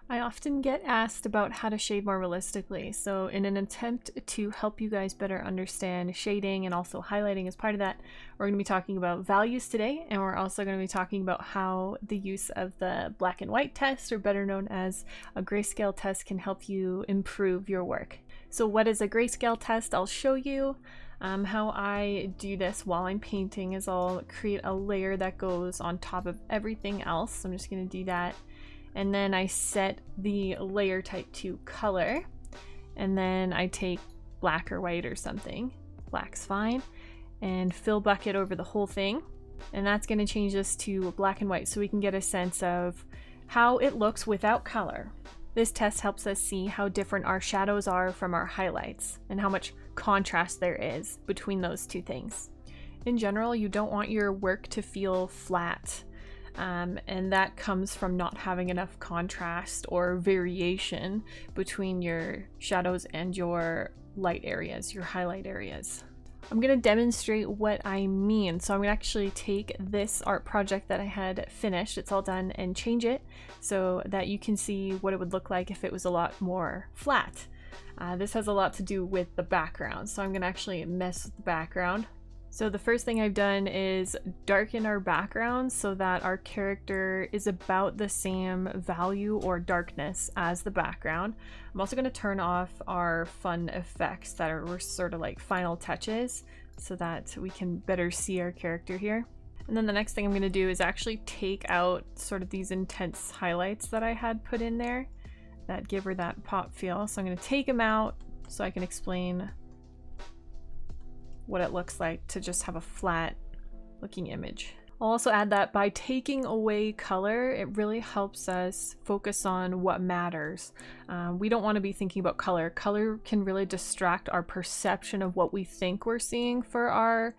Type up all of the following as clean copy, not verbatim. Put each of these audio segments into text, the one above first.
I often get asked about how to shade more realistically, so in an attempt to help you guys better understand shading and also highlighting as part of that, we're going to be talking about values today, and we're also going to be talking about how the use of the black and white test, or better known as a grayscale test, can help you improve your work. So what is a grayscale test? I'll show you. How I do this while I'm painting is I'll create a layer that goes on top of everything else. So I'm just going to do that. And then I set the layer type to color, and then I take black or white or something, black's fine, and fill bucket over the whole thing. And that's going to change this to black and white so we can get a sense of how it looks without color. This test helps us see how different our shadows are from our highlights and how much contrast there is between those two things. In general, you don't want your work to feel flat. And that comes from not having enough contrast or variation between your shadows and your light areas, your highlight areas. I'm going to demonstrate what I mean. So I'm going to actually take this art project that I had finished, it's all done, and change it so that you can see what it would look like if it was a lot more flat. This has a lot to do with the background, so I'm going to actually mess with the background. So the first thing I've done is darken our background so that our character is about the same value or darkness as the background. I'm also going to turn off our fun effects that were sort of like final touches so that we can better see our character here. And then the next thing I'm going to do is actually take out sort of these intense highlights that I had put in there that give her that pop feel. So I'm going to take them out so I can explain what it looks like to just have a flat looking image. I'll also add that by taking away color, it really helps us focus on what matters. We don't want to be thinking about color. Color can really distract our perception of what we think we're seeing for our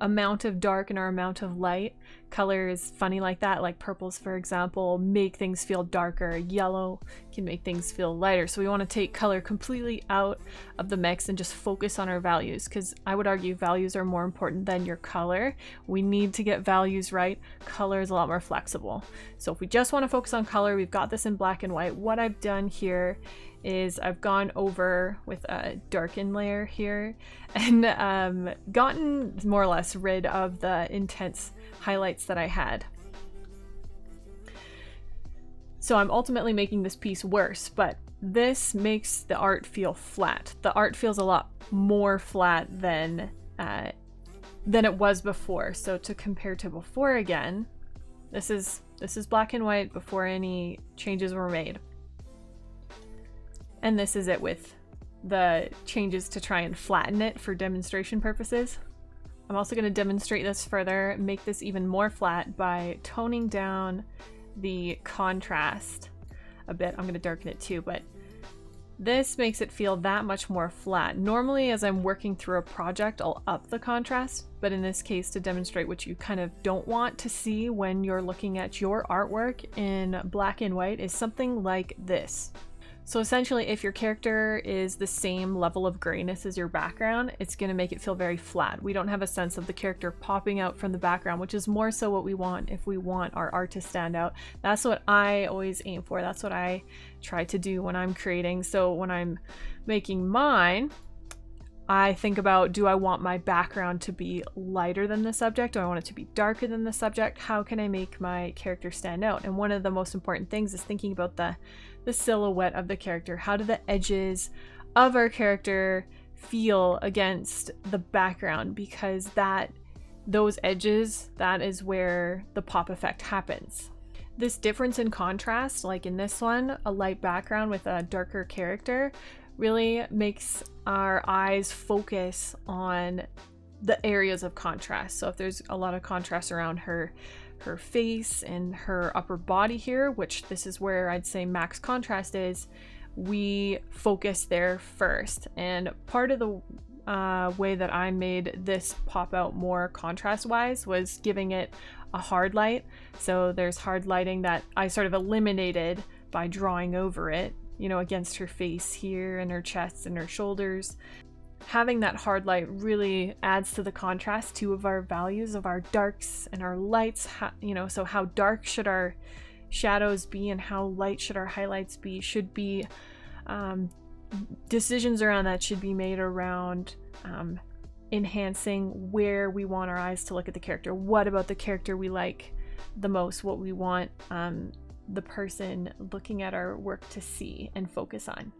amount of dark and our amount of light. Color is funny like that, like purples, for example, make things feel darker. Yellow can make things feel lighter. So we want to take color completely out of the mix and just focus on our values, because I would argue values are more important than your color. We need to get values right. Color is a lot more flexible. So if we just want to focus on color, we've got this in black and white. What I've done here is I've gone over with a darken layer here and gotten more or less rid of the intense highlights that I had. So I'm ultimately making this piece worse, but this makes the art feel flat. The art feels a lot more flat than it was before. So to compare to before again, this is black and white before any changes were made. And this is it with the changes to try and flatten it for demonstration purposes. I'm also going to demonstrate this further, make this even more flat by toning down the contrast a bit. I'm going to darken it too, but this makes it feel that much more flat. Normally, as I'm working through a project, I'll up the contrast, but in this case, to demonstrate what you kind of don't want to see when you're looking at your artwork in black and white, is something like this. So essentially, if your character is the same level of grayness as your background, it's going to make it feel very flat. We don't have a sense of the character popping out from the background, which is more so what we want if we want our art to stand out. That's what I always aim for. That's what I try to do when I'm creating. So when I'm making mine, I think about, do I want my background to be lighter than the subject? Do I want it to be darker than the subject? How can I make my character stand out? And one of the most important things is thinking about the silhouette of the character. How do the edges of our character feel against the background? Because those edges, that is where the pop effect happens. This difference in contrast, like in this one, a light background with a darker character, really makes our eyes focus on the areas of contrast. So if there's a lot of contrast around her face and her upper body here, which this is where I'd say max contrast is, we focus there first. And part of the way that I made this pop out more contrast wise was giving it a hard light. So there's hard lighting that I sort of eliminated by drawing over it, you know, against her face here and her chest and her shoulders. Having that hard light really adds to the contrast too of our values of our darks and our lights. So how dark should our shadows be and how light should our highlights be should be, decisions around that should be made around enhancing where we want our eyes to look at the character. What about the character we like the most? What we want the person looking at our work to see and focus on.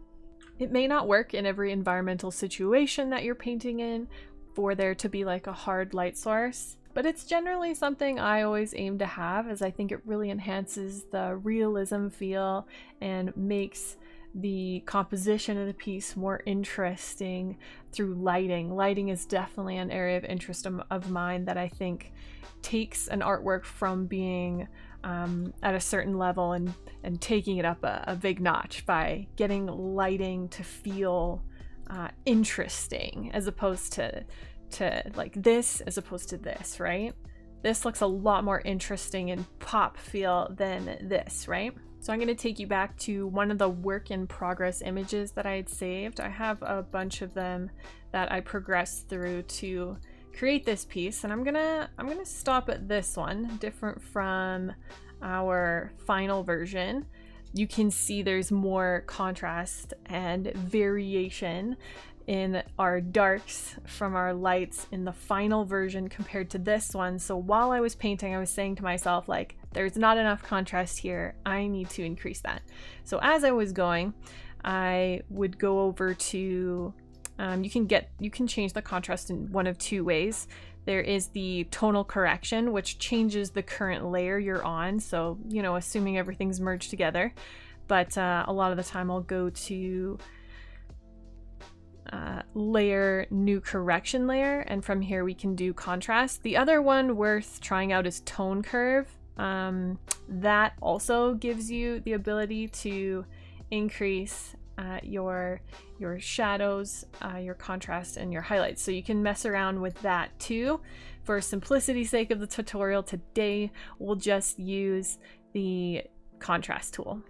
It may not work in every environmental situation that you're painting in for there to be like a hard light source, but it's generally something I always aim to have, as I think it really enhances the realism feel and makes the composition of the piece more interesting through lighting. Lighting is definitely an area of interest of mine that I think takes an artwork from being at a certain level and taking it up a big notch by getting lighting to feel interesting, as opposed to like this as opposed to this, right? This looks a lot more interesting and pop feel than this, right? So I'm going to take you back to one of the work in progress images that I had saved. I have a bunch of them that I progressed through to create this piece, and I'm gonna stop at this one, different from our final version. You can see there's more contrast and variation in our darks from our lights in the final version compared to this one. So while I was painting, I was saying to myself, like, there's not enough contrast here. I need to increase that. So as I was going, I would go over to, you can change the contrast in one of two ways. There is the tonal correction, which changes the current layer you're on. So, you know, assuming everything's merged together. But a lot of the time I'll go to layer, new correction layer, and from here we can do contrast. The other one worth trying out is tone curve. That also gives you the ability to increase your shadows, your contrast, and your highlights. So you can mess around with that too. For simplicity's sake of the tutorial today, we'll just use the contrast tool.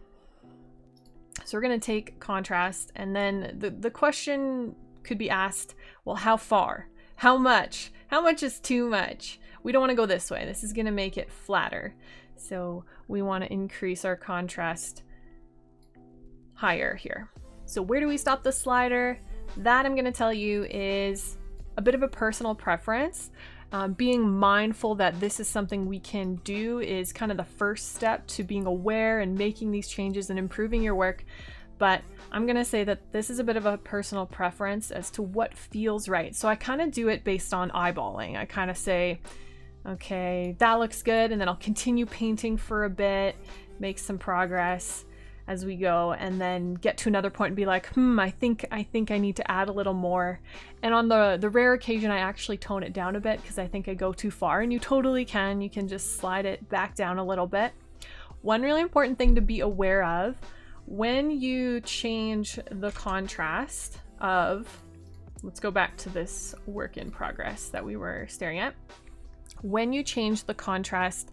So we're going to take contrast, and then the question could be asked, well, how far? How much? How much is too much? We don't want to go this way. This is going to make it flatter. So we want to increase our contrast higher here. So where do we stop the slider? That, I'm going to tell you, is a bit of a personal preference. Being mindful that this is something we can do is kind of the first step to being aware and making these changes and improving your work. But I'm going to say that this is a bit of a personal preference as to what feels right. So I kind of do it based on eyeballing. I kind of say, okay, that looks good. And then I'll continue painting for a bit, make some progress as we go, and then get to another point and be like, I think I need to add a little more. And on the rare occasion, I actually tone it down a bit because I think I go too far, and you totally can. You can just slide it back down a little bit. One really important thing to be aware of when you change the contrast of, let's go back to this work in progress that we were staring at. When you change the contrast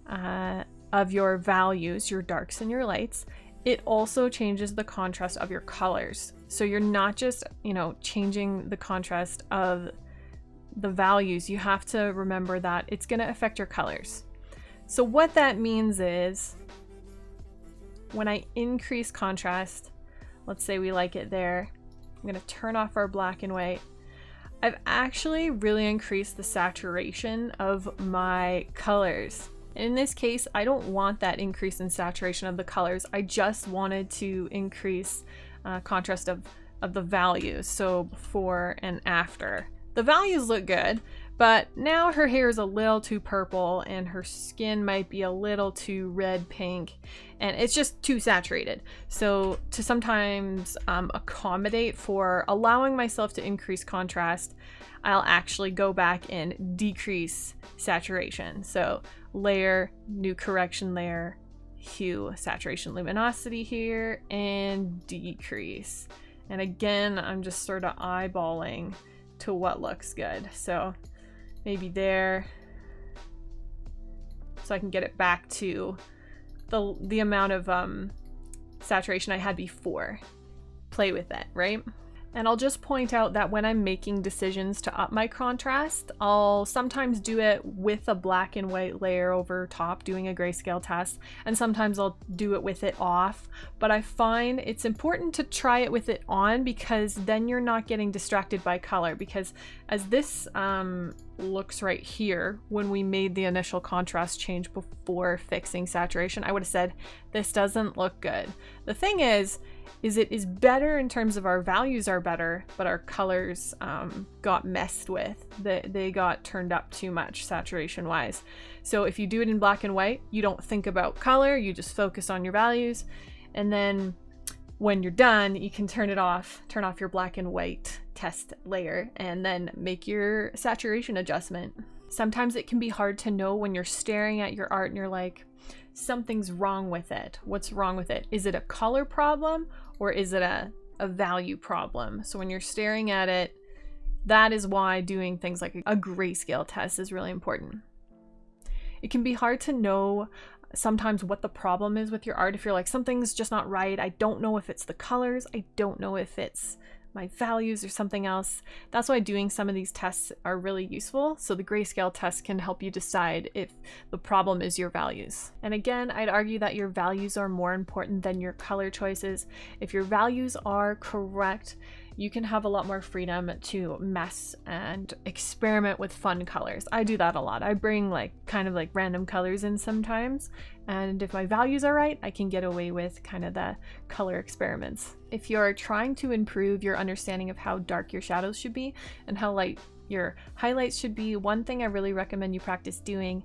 of your values, your darks and your lights, it also changes the contrast of your colors. So you're not just, changing the contrast of the values. You have to remember that it's going to affect your colors. So what that means is when I increase contrast, let's say we like it there, I'm going to turn off our black and white. I've actually really increased the saturation of my colors. In this case, I don't want that increase in saturation of the colors. I just wanted to increase contrast of the values, so before and after. The values look good, but now her hair is a little too purple and her skin might be a little too red pink, and it's just too saturated. So to sometimes accommodate for allowing myself to increase contrast, I'll actually go back and decrease saturation. So layer, new correction layer, hue, saturation, luminosity here, and decrease. And again, I'm just sort of eyeballing to what looks good. So maybe there, so I can get it back to the amount of saturation I had before. Play with it, right? And I'll just point out that when I'm making decisions to up my contrast, I'll sometimes do it with a black and white layer over top, doing a grayscale test, and sometimes I'll do it with it off. But I find it's important to try it with it on, because then you're not getting distracted by color. Because as this looks right here, when we made the initial contrast change before fixing saturation, I would have said, this doesn't look good. The thing is it is better in terms of our values are better, but our colors got messed with. They got turned up too much saturation wise. So if you do it in black and white, you don't think about color, you just focus on your values. And then when you're done, you can turn off your black and white test layer and then make your saturation adjustment. Sometimes it can be hard to know when you're staring at your art and you're like, something's wrong with it. What's wrong with it? Is it a color problem or is it a value problem? So when you're staring at it, that is why doing things like a grayscale test is really important. It can be hard to know sometimes what the problem is with your art. If you're like, something's just not right, I don't know if it's the colors, I don't know if it's my values or something else. That's why doing some of these tests are really useful. So the grayscale test can help you decide if the problem is your values. And again, I'd argue that your values are more important than your color choices. If your values are correct, you can have a lot more freedom to mess and experiment with fun colors. I do that a lot. I bring kind of random colors in sometimes. And if my values are right, I can get away with kind of the color experiments. If you're trying to improve your understanding of how dark your shadows should be and how light your highlights should be, one thing I really recommend you practice doing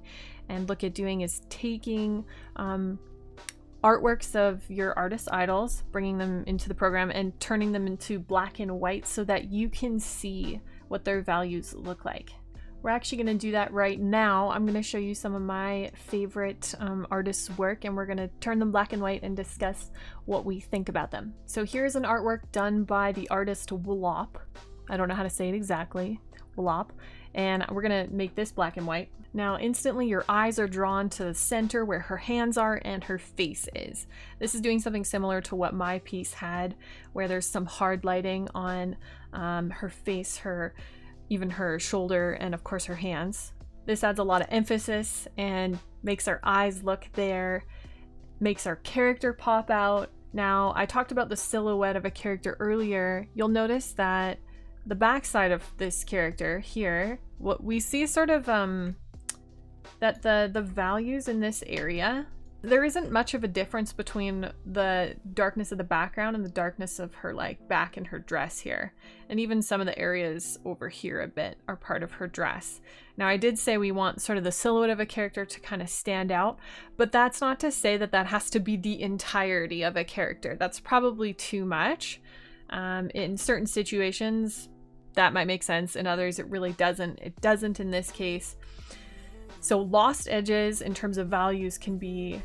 and look at doing is taking artworks of your artist idols, bringing them into the program and turning them into black and white so that you can see what their values look like. We're actually going to do that right now. I'm going to show you some of my favorite artists' work, and we're going to turn them black and white and discuss what we think about them. So here's an artwork done by the artist Wallop. I don't know how to say it exactly. Wallop. And we're going to make this black and white. Now instantly your eyes are drawn to the center where her hands are and her face is. This is doing something similar to what my piece had, where there's some hard lighting on her face, even her shoulder, and of course her hands. This adds a lot of emphasis and makes our eyes look there, makes our character pop out. Now, I talked about the silhouette of a character earlier. You'll notice that the backside of this character here, what we see sort of that the values in this area, there isn't much of a difference between the darkness of the background and the darkness of her back and her dress here. And even some of the areas over here a bit are part of her dress. Now I did say we want sort of the silhouette of a character to kind of stand out, but that's not to say that that has to be the entirety of a character. That's probably too much. In certain situations that might make sense, in others it really doesn't. It doesn't in this case. So lost edges in terms of values can be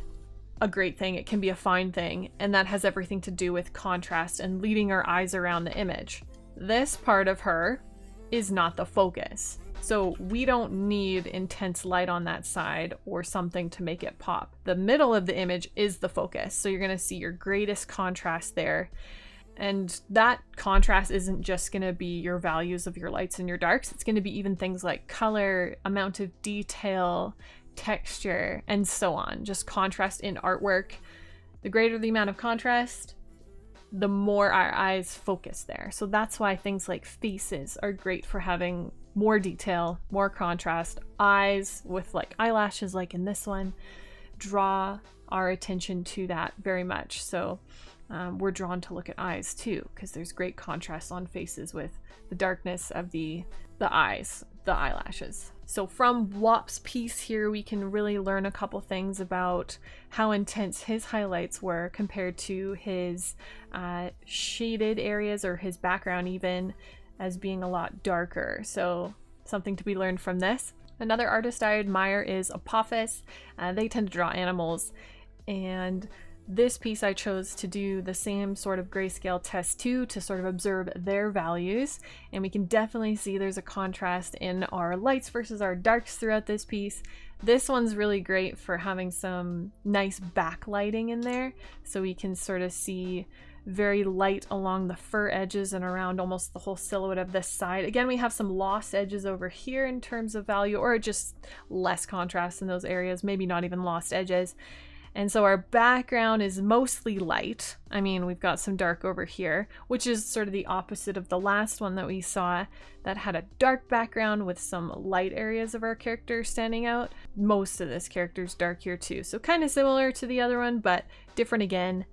a great thing. It can be a fine thing. And that has everything to do with contrast and leading our eyes around the image. This part of her is not the focus. So we don't need intense light on that side or something to make it pop. The middle of the image is the focus. So you're going to see your greatest contrast there. And that contrast isn't just going to be your values of your lights and your darks. It's going to be even things like color, amount of detail, texture, and so on. Just contrast in artwork. The greater the amount of contrast, the more our eyes focus there. So that's why things like faces are great for having more detail, more contrast. Eyes with eyelashes like in this one draw our attention to that very much. So we're drawn to look at eyes too, because there's great contrast on faces with the darkness of the eyes, the eyelashes. So from Wop's piece here, we can really learn a couple things about how intense his highlights were compared to his shaded areas, or his background even, as being a lot darker. So something to be learned from this. Another artist I admire is Apophis. They tend to draw animals, and this piece I chose to do the same sort of grayscale test too, to sort of observe their values. And we can definitely see there's a contrast in our lights versus our darks throughout this piece. This one's really great for having some nice backlighting in there, so we can sort of see very light along the fur edges and around almost the whole silhouette of this side. Again, we have some lost edges over here in terms of value, or just less contrast in those areas, maybe not even lost edges. And so our background is mostly light. I mean, we've got some dark over here, which is sort of the opposite of the last one that we saw that had a dark background with some light areas of our character standing out. Most of this character's dark here too, so kind of similar to the other one, but different again.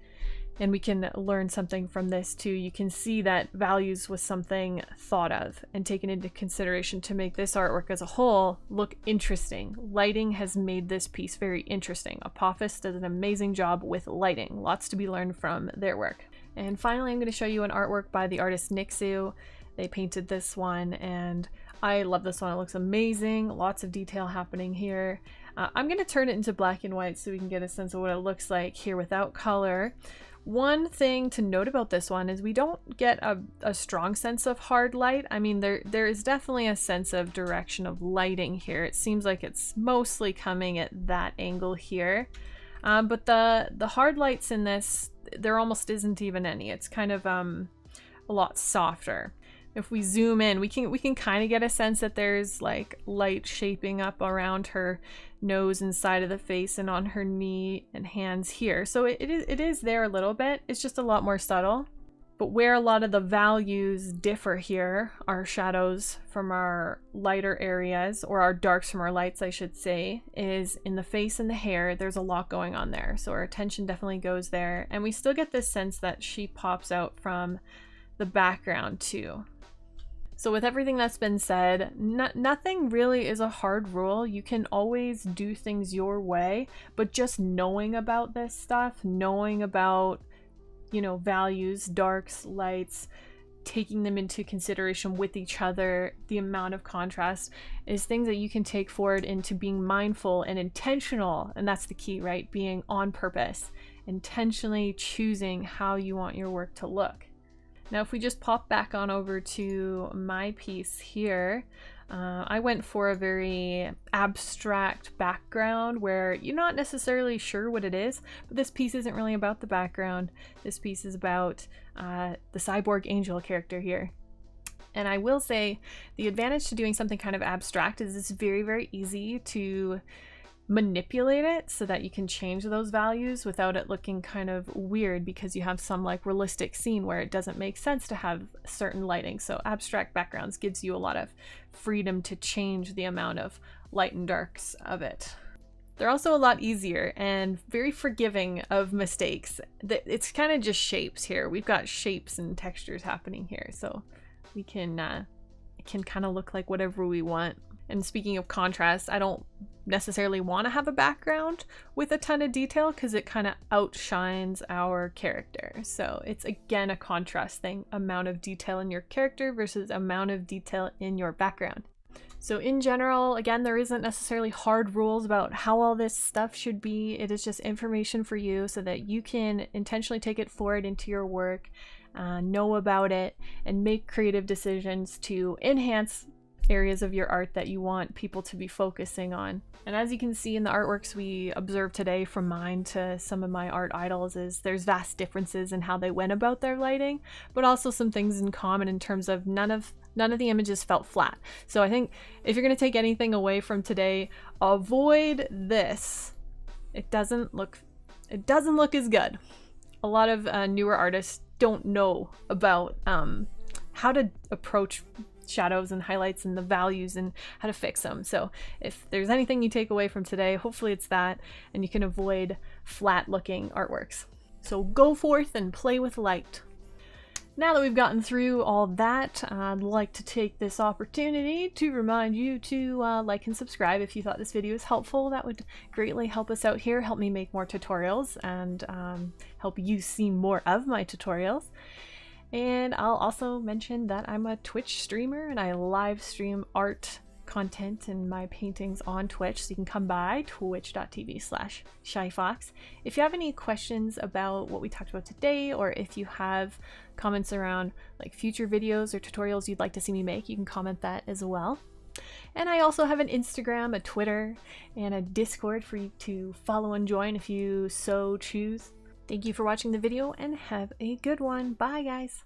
And we can learn something from this too. You can see that values was something thought of and taken into consideration to make this artwork as a whole look interesting. Lighting has made this piece very interesting. Apophis does an amazing job with lighting. Lots to be learned from their work. And finally, I'm going to show you an artwork by the artist Nixu. They painted this one and I love this one. It looks amazing. Lots of detail happening here. I'm going to turn it into black and white so we can get a sense of what it looks like here without color. One thing to note about this one is we don't get a strong sense of hard light. I mean, there is definitely a sense of direction of lighting here. It seems like it's mostly coming at that angle here. But the hard lights in this, there almost isn't even any. It's kind of a lot softer. If we zoom in, we can kind of get a sense that there's like light shaping up around her nose and side of the face and on her knee and hands here. So it is there a little bit. It's just a lot more subtle. But where a lot of the values differ here, our shadows from our lighter areas, or our darks from our lights, I should say, is in the face and the hair. There's a lot going on there. So our attention definitely goes there. And we still get this sense that she pops out from the background too. So with everything that's been said, nothing really is a hard rule. You can always do things your way, but just knowing about this stuff, knowing about, you know, values, darks, lights, taking them into consideration with each other, the amount of contrast, is things that you can take forward into being mindful and intentional. And that's the key, right? Being on purpose, intentionally choosing how you want your work to look. Now, if we just pop back on over to my piece here, I went for a very abstract background where you're not necessarily sure what it is, but this piece isn't really about the background. This piece is about the cyborg angel character here. And I will say the advantage to doing something kind of abstract is it's very, very easy to manipulate it so that you can change those values without it looking kind of weird, because you have some like realistic scene where it doesn't make sense to have certain lighting. So abstract backgrounds gives you a lot of freedom to change the amount of light and darks of it. They're also a lot easier and very forgiving of mistakes. It's kind of just shapes here. We've got shapes and textures happening here, so we can it can kind of look like whatever we want. And speaking of contrast, I don't necessarily want to have a background with a ton of detail because it kind of outshines our character. So it's again a contrast thing, amount of detail in your character versus amount of detail in your background. So in general, again, there isn't necessarily hard rules about how all this stuff should be. It is just information for you so that you can intentionally take it forward into your work, know about it, and make creative decisions to enhance areas of your art that you want people to be focusing on. And as you can see in the artworks we observed today, from mine to some of my art idols, is there's vast differences in how they went about their lighting, but also some things in common in terms of none of the images felt flat. So I think if you're going to take anything away from today, avoid this. It doesn't look as good. A lot of newer artists don't know about how to approach shadows and highlights and the values and how to fix them. So if there's anything you take away from today, hopefully it's that, and you can avoid flat looking artworks. So go forth and play with light. Now that we've gotten through all that, I'd like to take this opportunity to remind you to like and subscribe if you thought this video was helpful. That would greatly help us out here, help me make more tutorials, and help you see more of my tutorials. And I'll also mention that I'm a Twitch streamer and I live stream art content and my paintings on Twitch, so you can come by twitch.tv/shyfox. If you have any questions about what we talked about today, or if you have comments around like future videos or tutorials you'd like to see me make, you can comment that as well. And I also have an Instagram, a Twitter, and a Discord for you to follow and join if you so choose. Thank you for watching the video and have a good one. Bye guys!